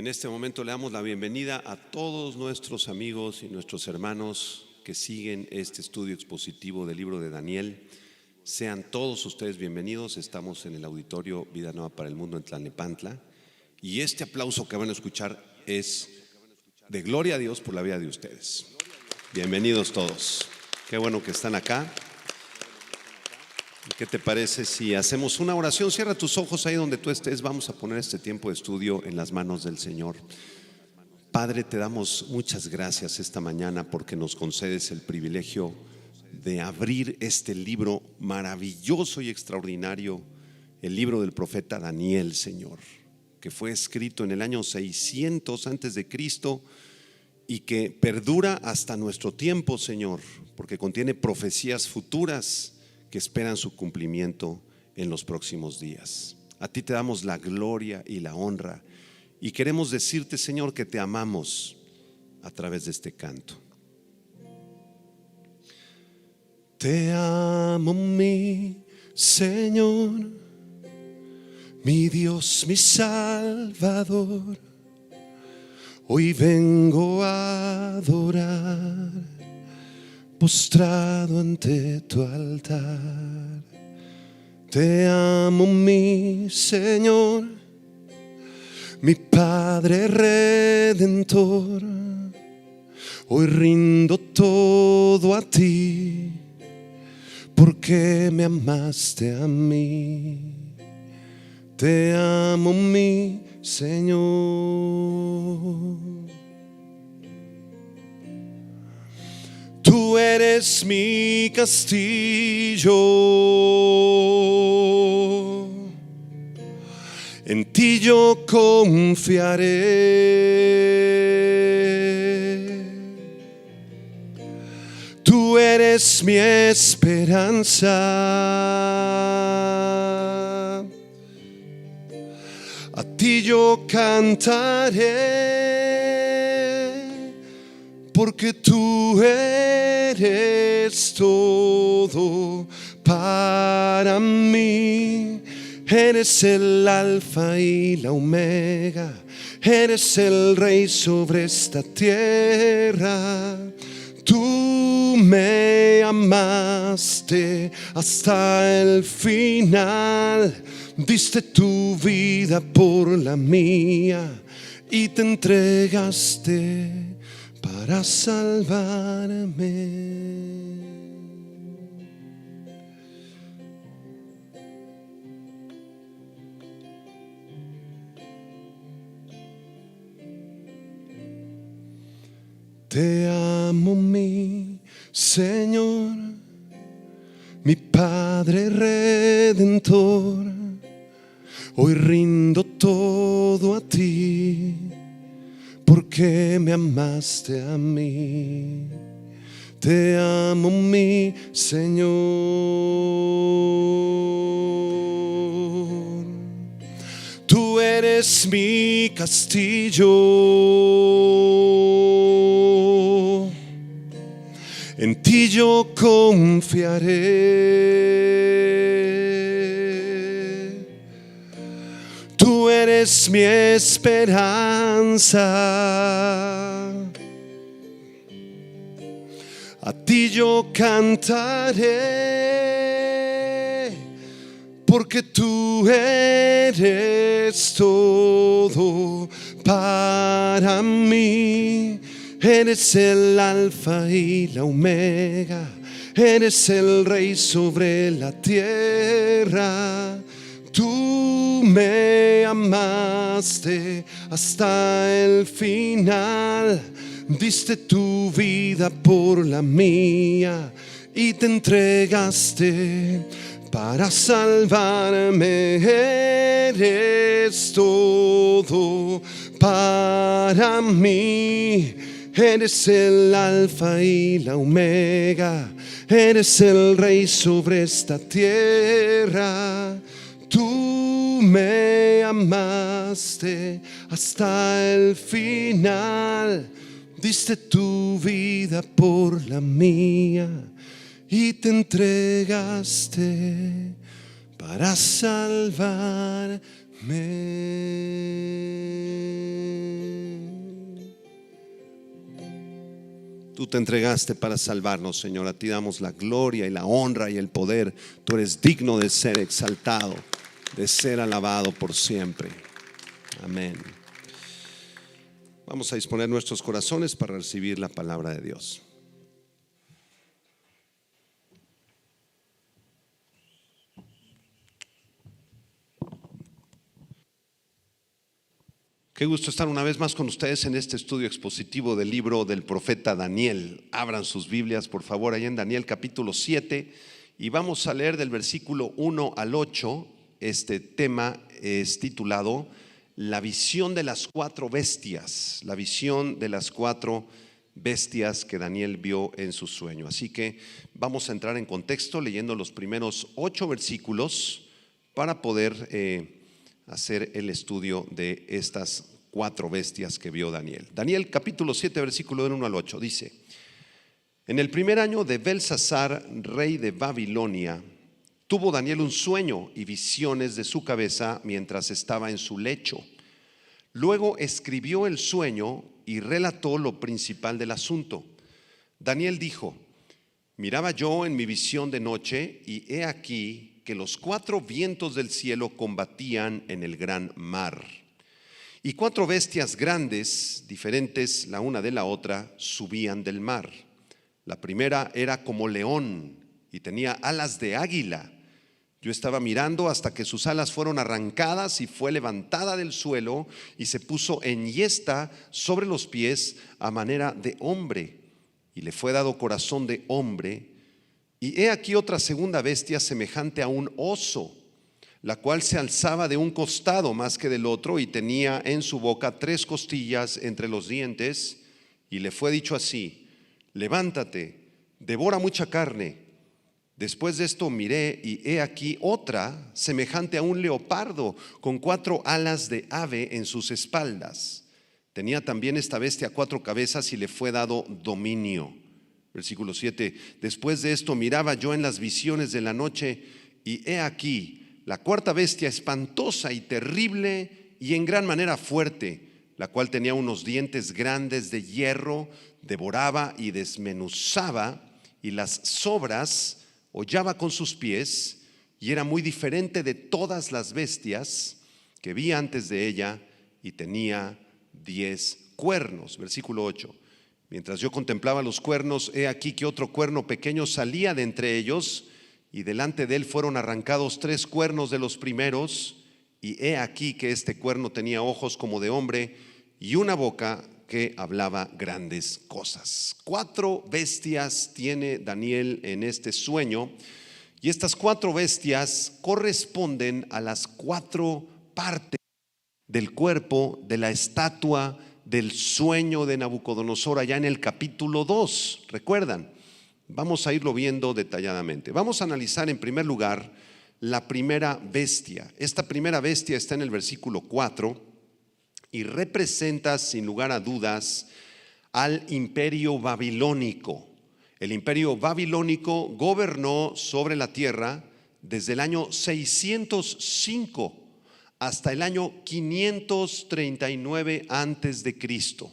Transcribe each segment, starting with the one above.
En este momento le damos la bienvenida a todos nuestros amigos y nuestros hermanos que siguen este estudio expositivo del libro de Daniel. Sean todos ustedes bienvenidos. Estamos en el auditorio Vida Nueva para el Mundo en Tlalnepantla. Y este aplauso que van a escuchar es de gloria a Dios por la vida de ustedes. Bienvenidos todos. Qué bueno que están acá. ¿Qué te parece si hacemos una oración? Cierra tus ojos ahí donde tú estés. Vamos a poner este tiempo de estudio en las manos del Señor. Padre, te damos muchas gracias esta mañana porque nos concedes el privilegio de abrir este libro maravilloso y extraordinario, el libro del profeta Daniel, Señor, que fue escrito en el año 600 antes de Cristo y que perdura hasta nuestro tiempo, Señor, porque contiene profecías futuras que esperan su cumplimiento en los próximos días. A ti te damos la gloria y la honra y queremos decirte, Señor, que te amamos a través de este canto. Te amo, mi Señor, mi Dios, mi Salvador. Hoy vengo a adorar, postrado ante tu altar. Te amo, mi Señor, mi Padre Redentor. Hoy rindo todo a ti, porque me amaste a mí. Te amo, mi Señor. Tú eres mi castillo, en ti yo confiaré. Tú eres mi esperanza, a ti yo cantaré, porque tú eres todo para mí. Eres el alfa y la omega, eres el rey sobre esta tierra. Tú me amaste hasta el final, diste tu vida por la mía y te entregaste para salvarme. Te amo, mi Señor, mi Padre Redentor. Hoy rindo todo a ti, porque me amaste a mí. Te amo, mi Señor. Tú eres mi castillo, en ti yo confiaré. Tú eres mi esperanza. A ti yo cantaré, porque tú eres todo para mí. Eres el alfa y la omega, eres el rey sobre la tierra. Tú me amaste hasta el final, diste tu vida por la mía y te entregaste para salvarme. Eres todo para mí. Eres el alfa y la omega, eres el rey sobre esta tierra. Tú me amaste hasta el final, diste tu vida por la mía y te entregaste para salvarme. Tú te entregaste para salvarnos, Señor. A ti damos la gloria y la honra y el poder. Tú eres digno de ser exaltado, de ser alabado por siempre. Amén. Vamos a disponer nuestros corazones para recibir la palabra de Dios. Qué gusto estar una vez más con ustedes en este estudio expositivo del libro del profeta Daniel. Abran sus Biblias, por favor, ahí en Daniel capítulo 7, y vamos a leer del versículo 1 al 8. Este tema es titulado La visión de las cuatro bestias, la visión de las cuatro bestias que Daniel vio en su sueño. Así que vamos a entrar en contexto leyendo los primeros 8 versículos para poder hacer el estudio de estas cuatro bestias que vio Daniel. Daniel capítulo 7 versículo 1 al 8 dice: En el primer año de Belsasar, rey de Babilonia, tuvo Daniel un sueño y visiones de su cabeza mientras estaba en su lecho. Luego escribió el sueño y relató lo principal del asunto. Daniel dijo: Miraba yo en mi visión de noche, y he aquí que los 4 vientos del cielo combatían en el gran mar. Y 4 bestias grandes, diferentes la una de la otra, subían del mar. La primera era como león y tenía alas de águila. Yo estaba mirando hasta que sus alas fueron arrancadas y fue levantada del suelo y se puso enhiesta sobre los pies a manera de hombre, y le fue dado corazón de hombre. Y he aquí otra segunda bestia semejante a un oso, la cual se alzaba de un costado más que del otro y tenía en su boca 3 costillas entre los dientes, y le fue dicho así: levántate, devora mucha carne. Después de esto miré, y he aquí otra semejante a un leopardo con 4 alas de ave en sus espaldas. Tenía también esta bestia 4 cabezas y le fue dado dominio. Versículo 7: Después de esto miraba yo en las visiones de la noche, y he aquí la cuarta bestia, espantosa y terrible y en gran manera fuerte, la cual tenía unos dientes grandes de hierro, devoraba y desmenuzaba, y las sobras hollaba con sus pies, y era muy diferente de todas las bestias que vi antes de ella, y tenía 10 cuernos. Versículo 8: Mientras yo contemplaba los cuernos, he aquí que otro cuerno pequeño salía de entre ellos, y delante de él fueron arrancados 3 cuernos de los primeros, y he aquí que este cuerno tenía ojos como de hombre y una boca que hablaba grandes cosas. 4 bestias tiene Daniel en este sueño, y estas 4 bestias corresponden a las 4 partes del cuerpo de la estatua del sueño de Nabucodonosor allá en el capítulo 2. ¿Recuerdan? Vamos a irlo viendo detalladamente. Vamos a analizar en primer lugar la primera bestia. Esta primera bestia está en el versículo 4 y representa sin lugar a dudas al imperio babilónico. El imperio babilónico gobernó sobre la tierra desde el año 605 hasta el año 539 antes de Cristo.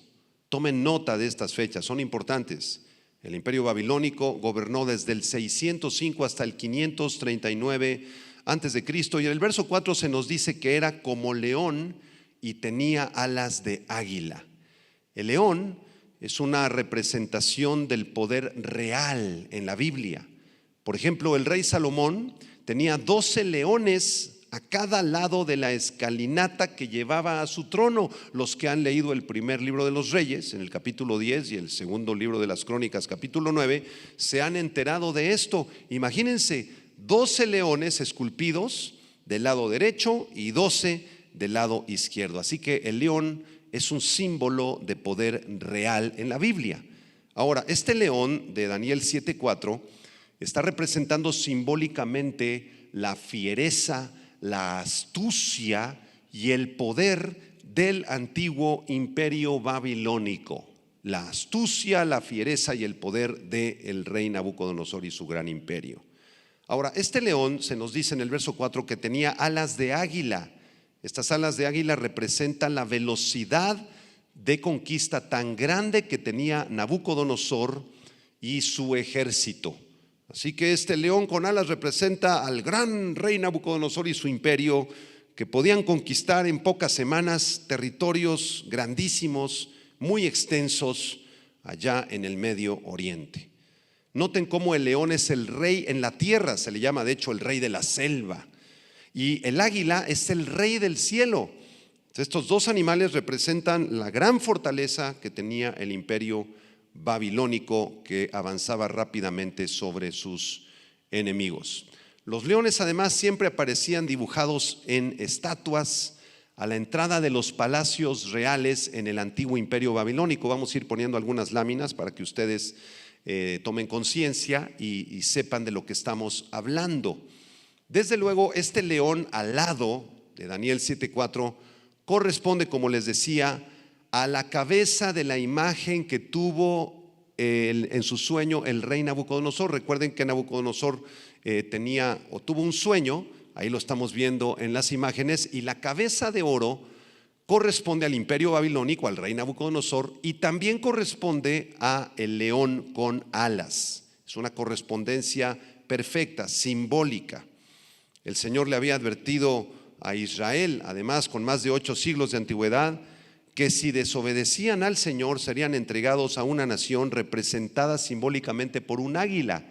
Tomen nota de estas fechas, son importantes. El imperio babilónico gobernó desde el 605 hasta el 539 antes de Cristo, y en el verso 4 se nos dice que era como león y tenía alas de águila. El león es una representación del poder real en la Biblia. Por ejemplo, el rey Salomón tenía 12 leones a cada lado de la escalinata que llevaba a su trono. Los que han leído el primer libro de los Reyes, en el capítulo 10, y el segundo libro de las Crónicas, capítulo 9, se han enterado de esto. Imagínense, 12 leones esculpidos del lado derecho y 12 del lado izquierdo. Así que el león es un símbolo de poder real en la Biblia. Ahora, este león de Daniel 7:4 está representando simbólicamente la fiereza, la astucia y el poder del antiguo imperio babilónico. La astucia, la fiereza y el poder del rey Nabucodonosor y su gran imperio. Ahora, este león se nos dice en el verso 4 que tenía alas de águila. Estas alas de águila representan la velocidad de conquista tan grande que tenía Nabucodonosor y su ejército. Así que este león con alas representa al gran rey Nabucodonosor y su imperio, que podían conquistar en pocas semanas territorios grandísimos, muy extensos, allá en el Medio Oriente. Noten cómo el león es el rey en la tierra, se le llama de hecho el rey de la selva. Y el águila es el rey del cielo. Estos dos animales representan la gran fortaleza que tenía el imperio babilónico, que avanzaba rápidamente sobre sus enemigos. Los leones además siempre aparecían dibujados en estatuas a la entrada de los palacios reales en el antiguo imperio babilónico. Vamos a ir poniendo algunas láminas para que ustedes tomen conciencia y sepan de lo que estamos hablando. Desde luego, este león alado de Daniel 7:4 corresponde, como les decía, a la cabeza de la imagen que tuvo en su sueño el rey Nabucodonosor. Recuerden que Nabucodonosor tuvo un sueño, ahí lo estamos viendo en las imágenes, y la cabeza de oro corresponde al imperio babilónico, al rey Nabucodonosor, y también corresponde a el león con alas. Es una correspondencia perfecta, simbólica. El Señor le había advertido a Israel, además con más de 8 siglos de antigüedad, que si desobedecían al Señor serían entregados a una nación representada simbólicamente por un águila.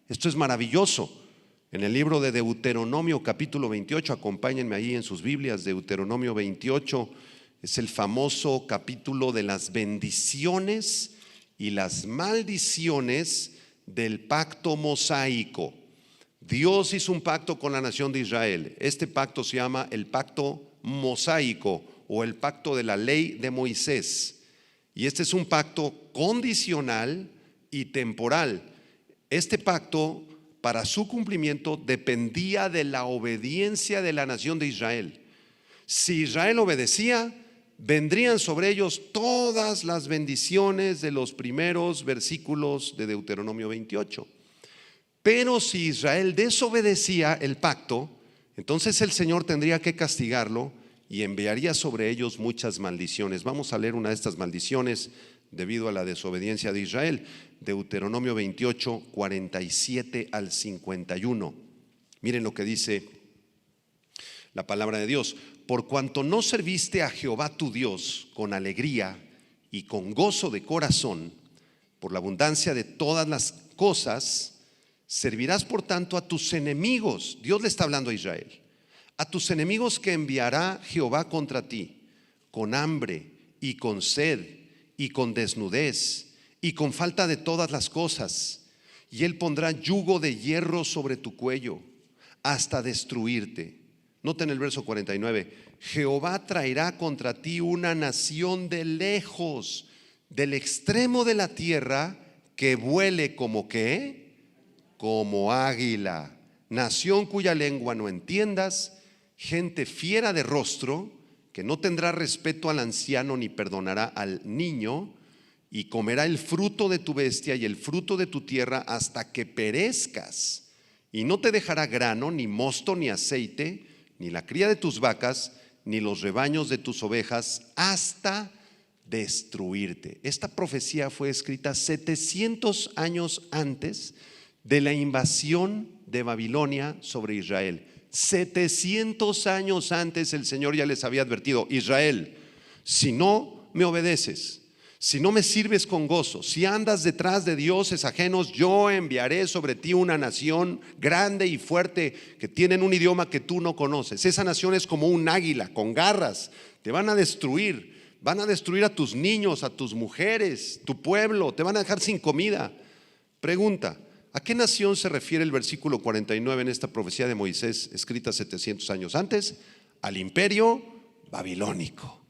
Esto es maravilloso. En el libro de Deuteronomio capítulo 28, acompáñenme ahí en sus Biblias, Deuteronomio 28, es el famoso capítulo de las bendiciones y las maldiciones del pacto mosaico. Dios hizo un pacto con la nación de Israel. Este pacto se llama el pacto mosaico o el pacto de la ley de Moisés. Y este es un pacto condicional y temporal. Este pacto, para su cumplimiento, dependía de la obediencia de la nación de Israel. Si Israel obedecía, vendrían sobre ellos todas las bendiciones de los primeros versículos de Deuteronomio 28. Pero si Israel desobedecía el pacto, entonces el Señor tendría que castigarlo y enviaría sobre ellos muchas maldiciones. Vamos a leer una de estas maldiciones debido a la desobediencia de Israel. Deuteronomio 28, 47 al 51. Miren lo que dice la palabra de Dios. Por cuanto no serviste a Jehová tu Dios con alegría y con gozo de corazón, por la abundancia de todas las cosas, servirás por tanto a tus enemigos. Dios le está hablando a Israel. A tus enemigos que enviará Jehová contra ti, con hambre y con sed y con desnudez y con falta de todas las cosas. Y él pondrá yugo de hierro sobre tu cuello hasta destruirte. Noten el verso 49. Jehová traerá contra ti una nación de lejos, del extremo de la tierra, que vuele como ¿qué? Como águila. Nación cuya lengua no entiendas, gente fiera de rostro, que no tendrá respeto al anciano ni perdonará al niño, y comerá el fruto de tu bestia y el fruto de tu tierra hasta que perezcas, y no te dejará grano, ni mosto, ni aceite, ni la cría de tus vacas, ni los rebaños de tus ovejas hasta destruirte. Esta profecía fue escrita 700 años antes de la invasión de Babilonia sobre Israel. 700 años antes el Señor ya les había advertido: Israel, si no me obedeces, si no me sirves con gozo, si andas detrás de dioses ajenos, yo enviaré sobre ti una nación grande y fuerte que tienen un idioma que tú no conoces. Esa nación es como un águila con garras, te van a destruir. Van a destruir a tus niños, a tus mujeres, tu pueblo, te van a dejar sin comida. Pregunta: ¿a qué nación se refiere el versículo 49 en esta profecía de Moisés escrita 700 años antes? Al imperio babilónico.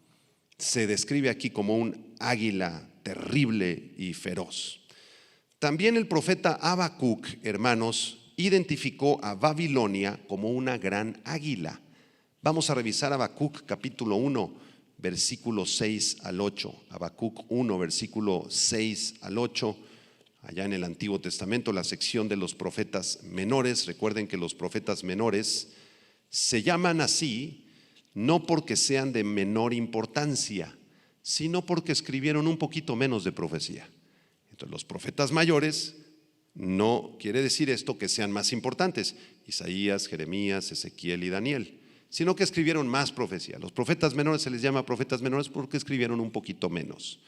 Se describe aquí como un águila terrible y feroz. También el profeta Habacuc, hermanos, identificó a Babilonia como una gran águila. Vamos a revisar Habacuc capítulo 1. Versículo 6 al 8, Habacuc 1, versículo 6 al 8, allá en el Antiguo Testamento, la sección de los profetas menores. Recuerden que los profetas menores se llaman así no porque sean de menor importancia, sino porque escribieron un poquito menos de profecía. Entonces, los profetas mayores no quiere decir esto que sean más importantes: Isaías, Jeremías, Ezequiel y Daniel, sino que escribieron más profecía. Los profetas menores se les llama profetas menores porque escribieron un poquito menos.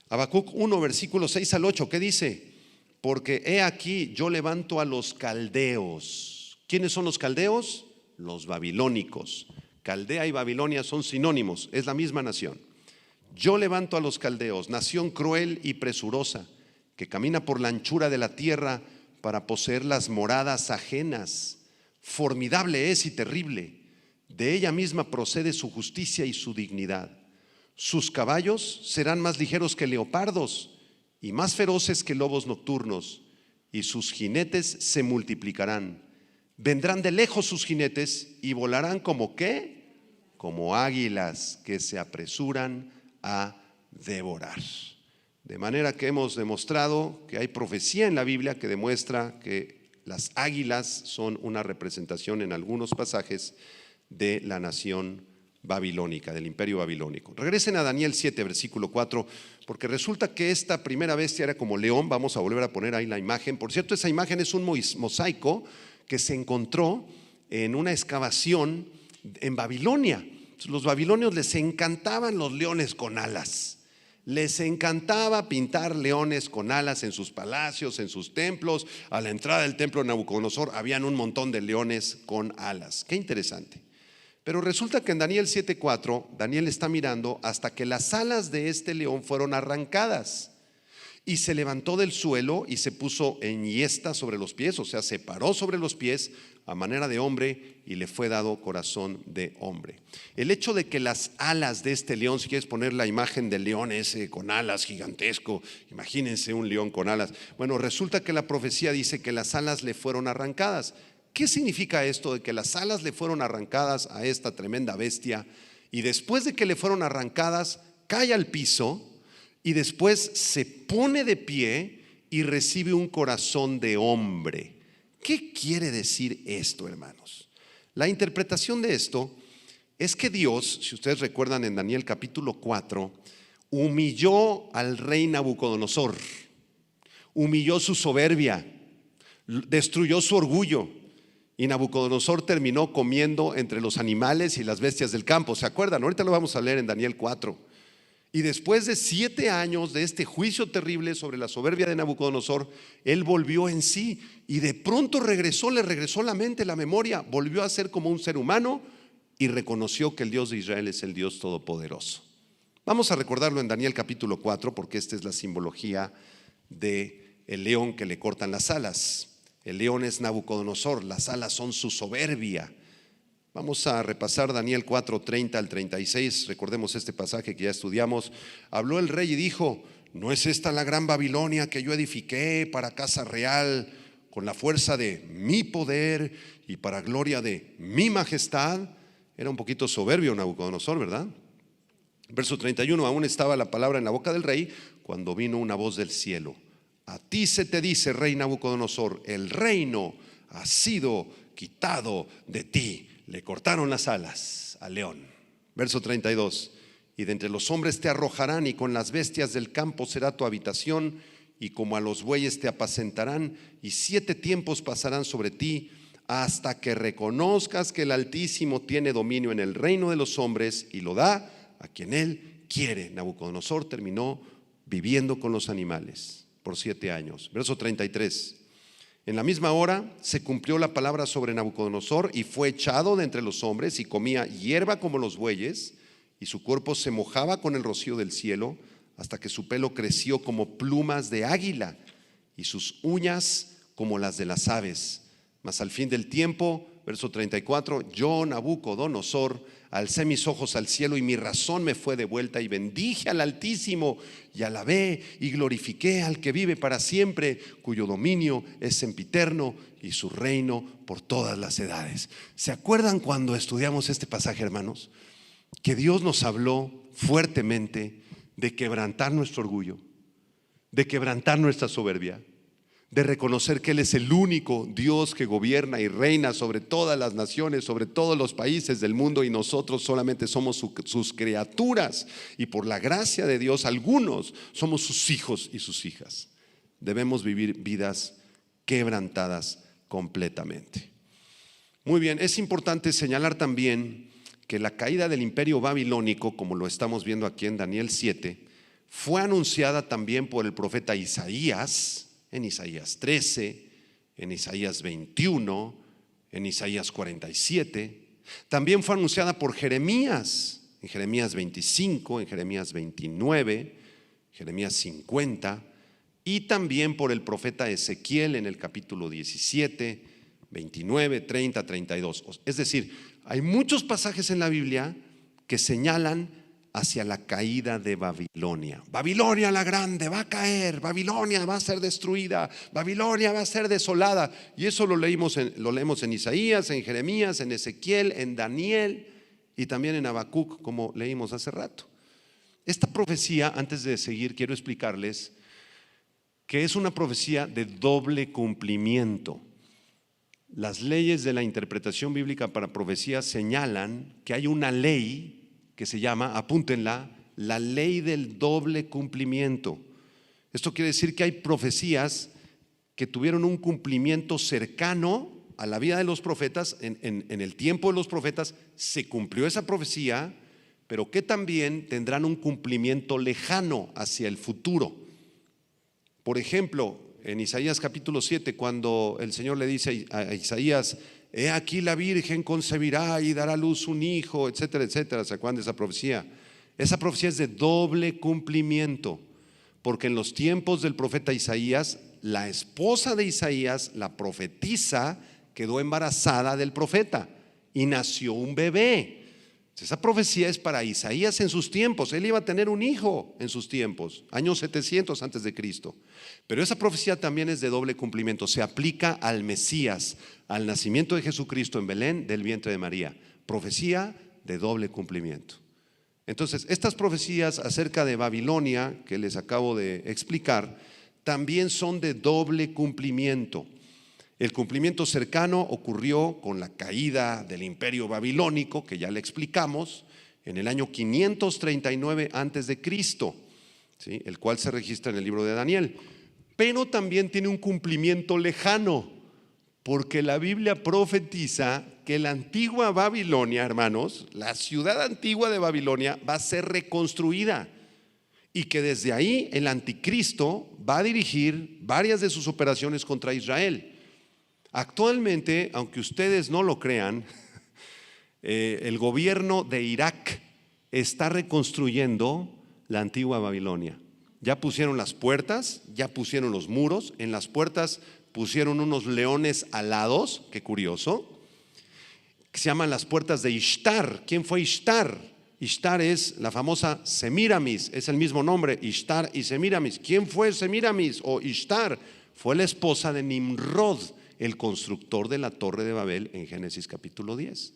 Habacuc 1, versículos 6 al 8, ¿qué dice? Porque he aquí yo levanto a los caldeos. ¿Quiénes son los caldeos? Los babilónicos. Caldea y Babilonia son sinónimos, es la misma nación. Yo levanto a los caldeos, nación cruel y presurosa, que camina por la anchura de la tierra para poseer las moradas ajenas. Formidable es y terrible. De ella misma procede su justicia y su dignidad. Sus caballos serán más ligeros que leopardos y más feroces que lobos nocturnos, y sus jinetes se multiplicarán. Vendrán de lejos sus jinetes y volarán como ¿qué? Como águilas que se apresuran a devorar. De manera que hemos demostrado que hay profecía en la Biblia que demuestra que las águilas son una representación en algunos pasajes de la nación babilónica, del imperio babilónico. Regresen a Daniel 7, versículo 4, porque resulta que esta primera bestia era como león. Vamos a volver a poner ahí la imagen. Por cierto, esa imagen es un mosaico que se encontró en una excavación en Babilonia. Los babilonios les encantaban los leones con alas. Les encantaba pintar leones con alas en sus palacios, en sus templos. A la entrada del templo de Nabucodonosor habían un montón de leones con alas. Qué interesante. Pero resulta que en Daniel 7:4, Daniel está mirando hasta que las alas de este león fueron arrancadas, y se levantó del suelo y se puso enhiesta sobre los pies, o sea, se paró sobre los pies a manera de hombre, y le fue dado corazón de hombre. El hecho de que las alas de este león, si quieres poner la imagen del león ese con alas gigantesco, imagínense un león con alas. Bueno, resulta que la profecía dice que las alas le fueron arrancadas. ¿Qué significa esto de que las alas le fueron arrancadas a esta tremenda bestia? Y después de que le fueron arrancadas, cae al piso y después se pone de pie y recibe un corazón de hombre. ¿Qué quiere decir esto, hermanos? La interpretación de esto es que Dios, si ustedes recuerdan en Daniel capítulo 4, humilló al rey Nabucodonosor, humilló su soberbia, destruyó su orgullo. Y Nabucodonosor terminó comiendo entre los animales y las bestias del campo. ¿Se acuerdan? Ahorita lo vamos a leer en Daniel 4. Y después de 7 años de este juicio terrible sobre la soberbia de Nabucodonosor, él volvió en sí y de pronto le regresó la mente, la memoria, volvió a ser como un ser humano y reconoció que el Dios de Israel es el Dios todopoderoso. Vamos a recordarlo en Daniel capítulo 4, porque esta es la simbología del león que le cortan las alas. El león es Nabucodonosor, las alas son su soberbia. Vamos a repasar Daniel 4, 30 al 36. Recordemos este pasaje que ya estudiamos. Habló el rey y dijo: ¿no es esta la gran Babilonia que yo edifiqué para casa real con la fuerza de mi poder y para gloria de mi majestad? Era un poquito soberbio Nabucodonosor, ¿verdad? Verso 31, aún estaba la palabra en la boca del rey cuando vino una voz del cielo: a ti se te dice, rey Nabucodonosor, el reino ha sido quitado de ti. Le cortaron las alas al león. Verso 32. Y de entre los hombres te arrojarán, y con las bestias del campo será tu habitación, y como a los bueyes te apacentarán, y 7 tiempos pasarán sobre ti, hasta que reconozcas que el Altísimo tiene dominio en el reino de los hombres y lo da a quien él quiere. Nabucodonosor terminó viviendo con los animales por 7 años. Verso 33. En la misma hora se cumplió la palabra sobre Nabucodonosor, y fue echado de entre los hombres, y comía hierba como los bueyes, y su cuerpo se mojaba con el rocío del cielo, hasta que su pelo creció como plumas de águila, y sus uñas como las de las aves. Mas al fin del tiempo, verso 34, yo, Nabucodonosor, alcé mis ojos al cielo, y mi razón me fue de vuelta, y bendije al Altísimo, y alabé y glorifiqué al que vive para siempre, cuyo dominio es sempiterno, y su reino por todas las edades. ¿Se acuerdan cuando estudiamos este pasaje, hermanos? Que Dios nos habló fuertemente de quebrantar nuestro orgullo, de quebrantar nuestra soberbia, de reconocer que Él es el único Dios que gobierna y reina sobre todas las naciones, sobre todos los países del mundo, y nosotros solamente somos sus criaturas, y por la gracia de Dios algunos somos sus hijos y sus hijas. Debemos vivir vidas quebrantadas completamente. Muy bien, es importante señalar también que la caída del imperio babilónico, como lo estamos viendo aquí en Daniel 7, fue anunciada también por el profeta Isaías, en Isaías 13, en Isaías 21, en Isaías 47. También fue anunciada por Jeremías, en Jeremías 25, en Jeremías 29, Jeremías 50, y también por el profeta Ezequiel en el capítulo 17, 29, 30, 32. Es decir, hay muchos pasajes en la Biblia que señalan hacia la caída de Babilonia. Babilonia la grande va a caer, Babilonia va a ser destruida, Babilonia va a ser desolada. Y eso lo leemos en Isaías, en Jeremías, en Ezequiel, en Daniel y también en Habacuc, como leímos hace rato. Esta profecía, antes de seguir, quiero explicarles que es una profecía de doble cumplimiento. Las leyes de la interpretación bíblica para profecías señalan que hay una ley que se llama, apúntenla, la ley del doble cumplimiento. Esto quiere decir que hay profecías que tuvieron un cumplimiento cercano a la vida de los profetas. En el tiempo de los profetas se cumplió esa profecía, pero que también tendrán un cumplimiento lejano hacia el futuro. Por ejemplo, en Isaías capítulo 7, cuando el Señor le dice a Isaías: he aquí la virgen concebirá y dará a luz un hijo, etcétera, etcétera. ¿Se acuerdan de esa profecía? Esa profecía es de doble cumplimiento, porque en los tiempos del profeta Isaías, la esposa de Isaías, la profetisa, quedó embarazada del profeta y nació un bebé. Esa profecía es para Isaías en sus tiempos. Él iba a tener un hijo en sus tiempos, años 700 antes de Cristo. Pero esa profecía también es de doble cumplimiento. Se aplica al Mesías, al nacimiento de Jesucristo en Belén del vientre de María. Profecía de doble cumplimiento. Entonces, estas profecías acerca de Babilonia que les acabo de explicar también son de doble cumplimiento. El cumplimiento cercano ocurrió con la caída del imperio babilónico, que ya le explicamos, en el año 539 antes de Cristo, ¿sí? El cual se registra en el libro de Daniel. Pero también tiene un cumplimiento lejano, porque la Biblia profetiza que la antigua Babilonia, hermanos, la ciudad antigua de Babilonia va a ser reconstruida, y que desde ahí el anticristo va a dirigir varias de sus operaciones contra Israel. Actualmente, aunque ustedes no lo crean, el gobierno de Irak está reconstruyendo la antigua Babilonia. Ya pusieron las puertas, ya pusieron los muros, en las puertas pusieron unos leones alados, qué curioso, que se llaman las puertas de Ishtar. ¿Quién fue Ishtar? Ishtar es la famosa Semíramis, es el mismo nombre, Ishtar y Semíramis. ¿Quién fue Semíramis o Ishtar? Fue la esposa de Nimrod, el constructor de la Torre de Babel en Génesis capítulo 10.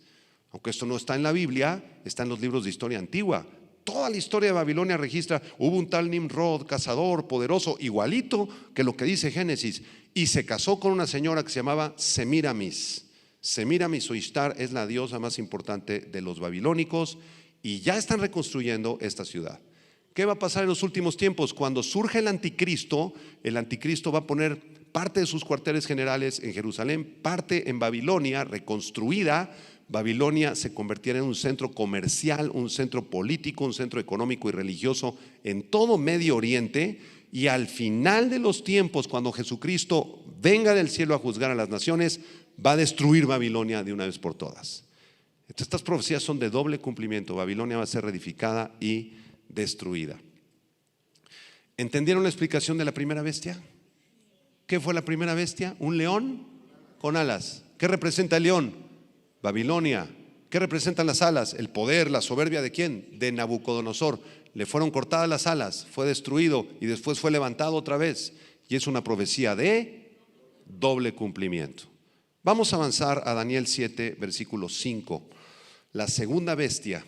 Aunque esto no está en la Biblia, está en los libros de historia antigua. Toda la historia de Babilonia registra: hubo un tal Nimrod, cazador, poderoso, igualito que lo que dice Génesis, y se casó con una señora que se llamaba Semíramis. Semíramis o Ishtar es la diosa más importante de los babilónicos, y ya están reconstruyendo esta ciudad. ¿Qué va a pasar en los últimos tiempos? Cuando surge el anticristo va a poner parte de sus cuarteles generales en Jerusalén, parte en Babilonia, reconstruida. Babilonia se convertirá en un centro comercial, un centro político, un centro económico y religioso en todo Medio Oriente. Y al final de los tiempos, cuando Jesucristo venga del cielo a juzgar a las naciones, va a destruir Babilonia de una vez por todas. Entonces, estas profecías son de doble cumplimiento. Babilonia va a ser reedificada y destruida. ¿Entendieron la explicación de la primera bestia? ¿Qué fue la primera bestia? Un león con alas. ¿Qué representa el león? Babilonia. ¿Qué representan las alas? El poder, la soberbia ¿de quién? De Nabucodonosor. Le fueron cortadas las alas, fue destruido y después fue levantado otra vez. Y es una profecía de doble cumplimiento. Vamos a avanzar a Daniel 7, versículo 5. La segunda bestia.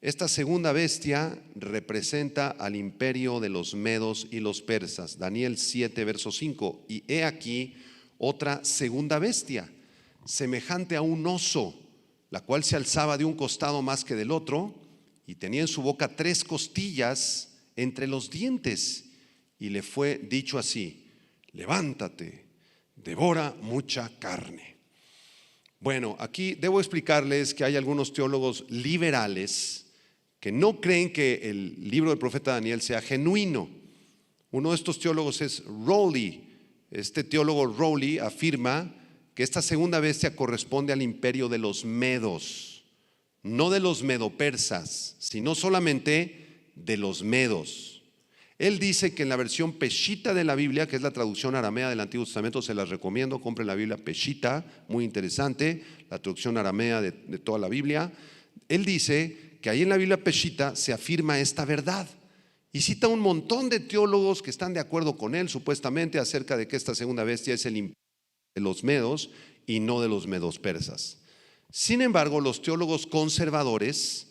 Esta segunda bestia representa al imperio de los medos y los persas. Daniel 7, verso 5. Y he aquí otra segunda bestia, semejante a un oso, la cual se alzaba de un costado más que del otro, y tenía en su boca 3 costillas entre los dientes. Y le fue dicho así: levántate, devora mucha carne. Bueno, aquí debo explicarles que hay algunos teólogos liberales que no creen que el libro del profeta Daniel sea genuino. Uno de estos teólogos es Rowley. Este teólogo Rowley afirma que esta segunda bestia corresponde al imperio de los medos, no de los medopersas, sino solamente de los medos. Él dice que en la versión Peshita de la Biblia, que es la traducción aramea del Antiguo Testamento, se las recomiendo, compren la Biblia Peshita, muy interesante, la traducción aramea de toda la Biblia. Él dice que ahí en la Biblia Peshita se afirma esta verdad y cita un montón de teólogos que están de acuerdo con él supuestamente acerca de que esta segunda bestia es el imperio de los medos y no de los medos persas. Sin embargo, los teólogos conservadores,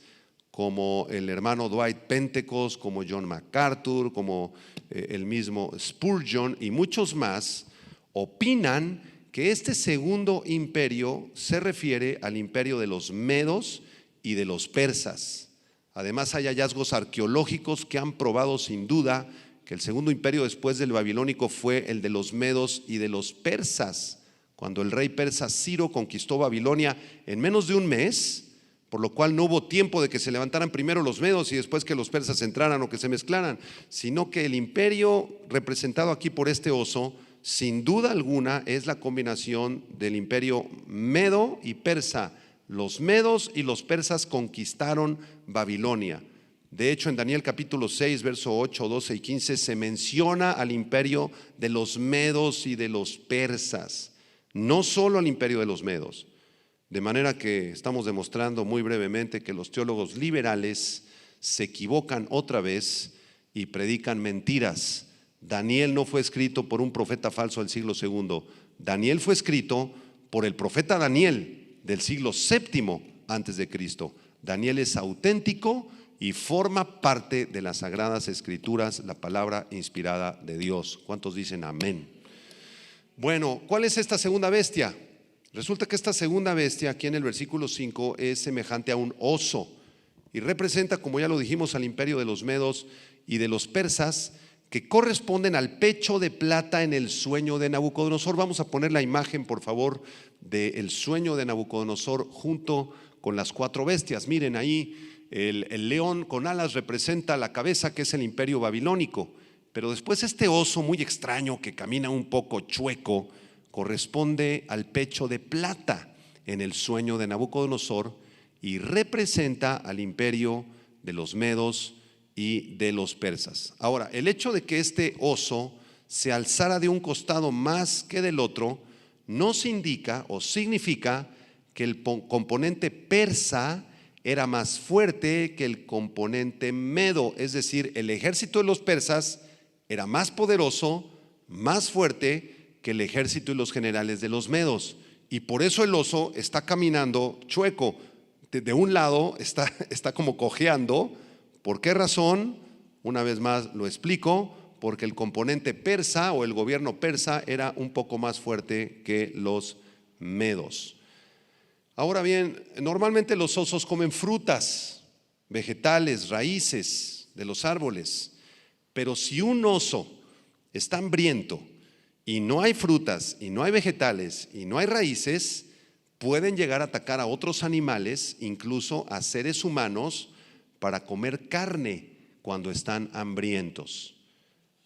como el hermano Dwight Pentecost, como John MacArthur, como el mismo Spurgeon y muchos más, opinan que este segundo imperio se refiere al imperio de los medos y de los persas. Además, hay hallazgos arqueológicos que han probado sin duda que el segundo imperio después del babilónico fue el de los medos y de los persas. Cuando el rey persa Ciro conquistó Babilonia en menos de un mes, por lo cual no hubo tiempo de que se levantaran primero los medos y después que los persas entraran o que se mezclaran, sino que el imperio representado aquí por este oso, sin duda alguna, es la combinación del imperio medo y persa. Los medos y los persas conquistaron Babilonia. De hecho, en Daniel capítulo 6, verso 8, 12 y 15 se menciona al imperio de los medos y de los persas, no solo al imperio de los medos. De manera que estamos demostrando muy brevemente que los teólogos liberales se equivocan otra vez y predican mentiras. Daniel no fue escrito por un profeta falso del siglo II. Daniel fue escrito por el profeta Daniel del siglo VII antes de Cristo. Daniel es auténtico y forma parte de las Sagradas Escrituras, la palabra inspirada de Dios. ¿Cuántos dicen amén? Bueno, ¿cuál es esta segunda bestia? Resulta que esta segunda bestia aquí en el versículo 5 es semejante a un oso y representa, como ya lo dijimos, al imperio de los medos y de los persas, que corresponden al pecho de plata en el sueño de Nabucodonosor. Vamos a poner la imagen, por favor, del sueño de Nabucodonosor junto con las 4 bestias. Miren ahí, el león con alas representa la cabeza, que es el imperio babilónico, pero después este oso muy extraño que camina un poco chueco corresponde al pecho de plata en el sueño de Nabucodonosor y representa al imperio de los medos y de los persas. Ahora, el hecho de que este oso se alzara de un costado más que del otro nos indica o significa que el componente persa era más fuerte que el componente medo, es decir, el ejército de los persas era más poderoso, más fuerte que el ejército y los generales de los medos, y por eso el oso está caminando chueco. De un lado está como cojeando. ¿Por qué razón? Una vez más lo explico: porque el componente persa o el gobierno persa era un poco más fuerte que los medos. Ahora bien, normalmente los osos comen frutas, vegetales, raíces de los árboles. Pero si un oso está hambriento y no hay frutas y no hay vegetales y no hay raíces, pueden llegar a atacar a otros animales, incluso a seres humanos, para comer carne cuando están hambrientos.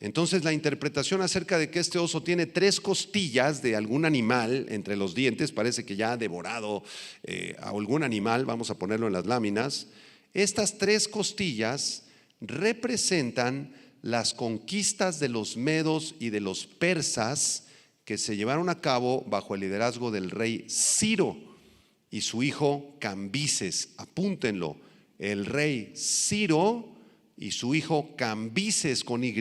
Entonces la interpretación acerca de que este oso tiene 3 costillas de algún animal entre los dientes, parece que ya ha devorado a algún animal, vamos a ponerlo en las láminas. Estas 3 costillas representan las conquistas de los medos y de los persas que se llevaron a cabo bajo el liderazgo del rey Ciro y su hijo Cambises. Apúntenlo, el rey Ciro y su hijo Cambises con Y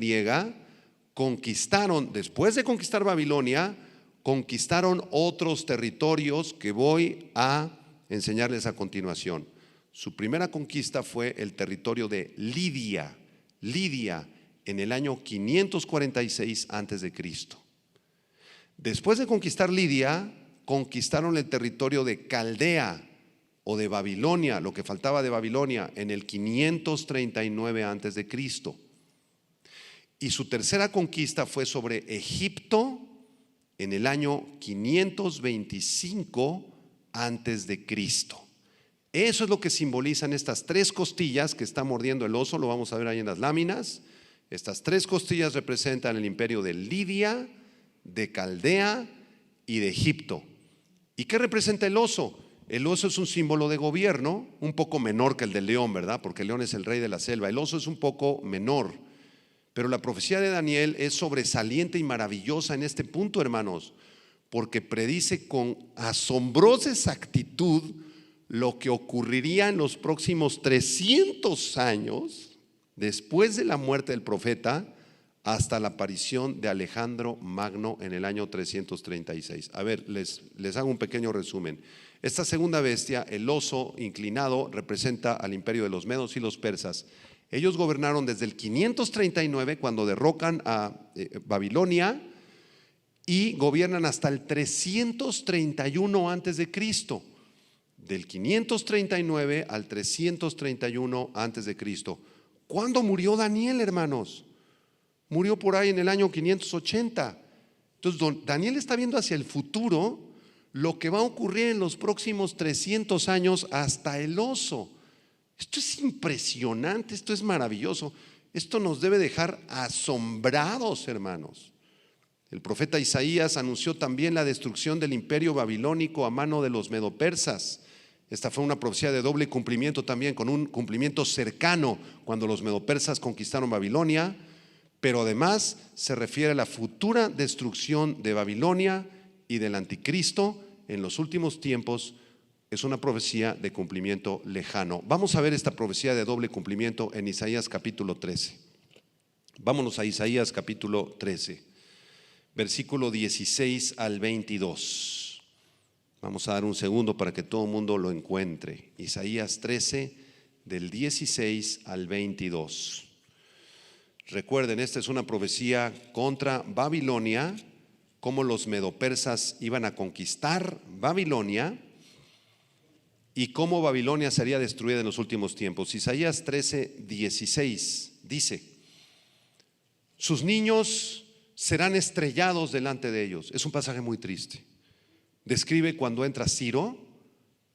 conquistaron, después de conquistar Babilonia, conquistaron otros territorios que voy a enseñarles a continuación. Su primera conquista fue el territorio de Lidia en el año 546 antes de Cristo. Después de conquistar Lidia, conquistaron el territorio de Caldea o de Babilonia, lo que faltaba de Babilonia, en el 539 antes de Cristo. Y su tercera conquista fue sobre Egipto en el año 525 antes de Cristo. Eso es lo que simbolizan estas 3 costillas que está mordiendo el oso, lo vamos a ver ahí en las láminas. Estas 3 costillas representan el imperio de Lidia, de Caldea y de Egipto. ¿Y qué representa el oso? El oso es un símbolo de gobierno, un poco menor que el del león, ¿verdad? Porque el león es el rey de la selva. El oso es un poco menor. Pero la profecía de Daniel es sobresaliente y maravillosa en este punto, hermanos, porque predice con asombrosa exactitud lo que ocurriría en los próximos 300 años después de la muerte del profeta hasta la aparición de Alejandro Magno en el año 336. A ver, les hago un pequeño resumen. Esta segunda bestia, el oso inclinado, representa al imperio de los medos y los persas. Ellos gobernaron desde el 539, cuando derrocan a Babilonia, y gobiernan hasta el 331 antes de Cristo. Del 539 al 331 antes de Cristo. ¿Cuándo murió Daniel, hermanos? Murió por ahí en el año 580. Entonces Daniel está viendo hacia el futuro lo que va a ocurrir en los próximos 300 años hasta el oso. Esto es impresionante, esto es maravilloso. Esto nos debe dejar asombrados, hermanos. El profeta Isaías anunció también la destrucción del imperio babilónico a mano de los medopersas. Esta fue una profecía de doble cumplimiento también, con un cumplimiento cercano cuando los medopersas conquistaron Babilonia, pero además se refiere a la futura destrucción de Babilonia y del anticristo en los últimos tiempos. Es una profecía de cumplimiento lejano. Vamos a ver esta profecía de doble cumplimiento en Isaías capítulo 13. Vámonos a Isaías capítulo 13, versículo 16 al 22. Vamos a dar un segundo para que todo el mundo lo encuentre. Isaías 13, del 16 al 22. Recuerden, esta es una profecía contra Babilonia, cómo los medopersas iban a conquistar Babilonia y cómo Babilonia sería destruida en los últimos tiempos. Isaías 13, 16 dice: sus niños serán estrellados delante de ellos. Es un pasaje muy triste. Describe cuando entra Ciro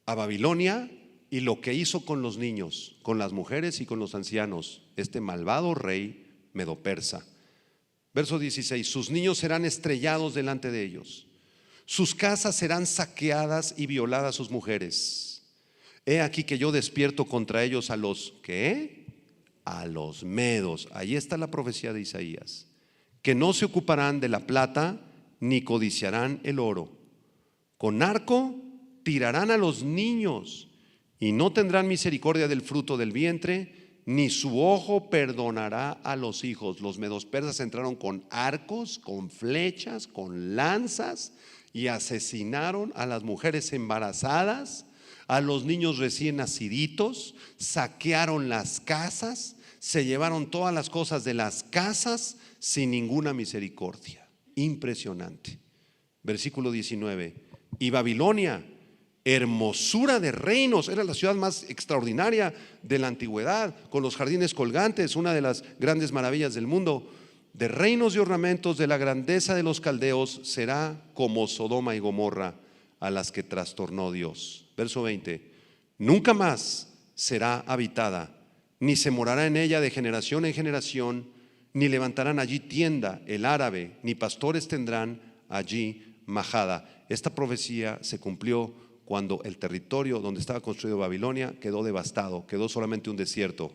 a Babilonia y lo que hizo con los niños, con las mujeres y con los ancianos, este malvado rey medopersa. Verso 16: sus niños serán estrellados delante de ellos, sus casas serán saqueadas y violadas sus mujeres. He aquí que yo despierto contra ellos a los ¿qué? A los medos. Ahí está la profecía de Isaías, que no se ocuparán de la plata ni codiciarán el oro. Con arco tirarán a los niños y no tendrán misericordia del fruto del vientre, ni su ojo perdonará a los hijos. Los medos persas entraron con arcos, con flechas, con lanzas y asesinaron a las mujeres embarazadas, a los niños recién naciditos, saquearon las casas, se llevaron todas las cosas de las casas sin ninguna misericordia. Impresionante. Versículo 19: y Babilonia hermosura de reinos. Era la ciudad más extraordinaria de la antigüedad, con los jardines colgantes, una de las grandes maravillas del mundo. De reinos y ornamentos de la grandeza de los caldeos será como Sodoma y Gomorra, a las que trastornó Dios. Verso 20: nunca más será habitada, ni se morará en ella de generación en generación, ni levantarán allí tienda el árabe, ni pastores tendrán allí majada. Esta profecía se cumplió cuando el territorio donde estaba construido Babilonia quedó devastado, quedó solamente un desierto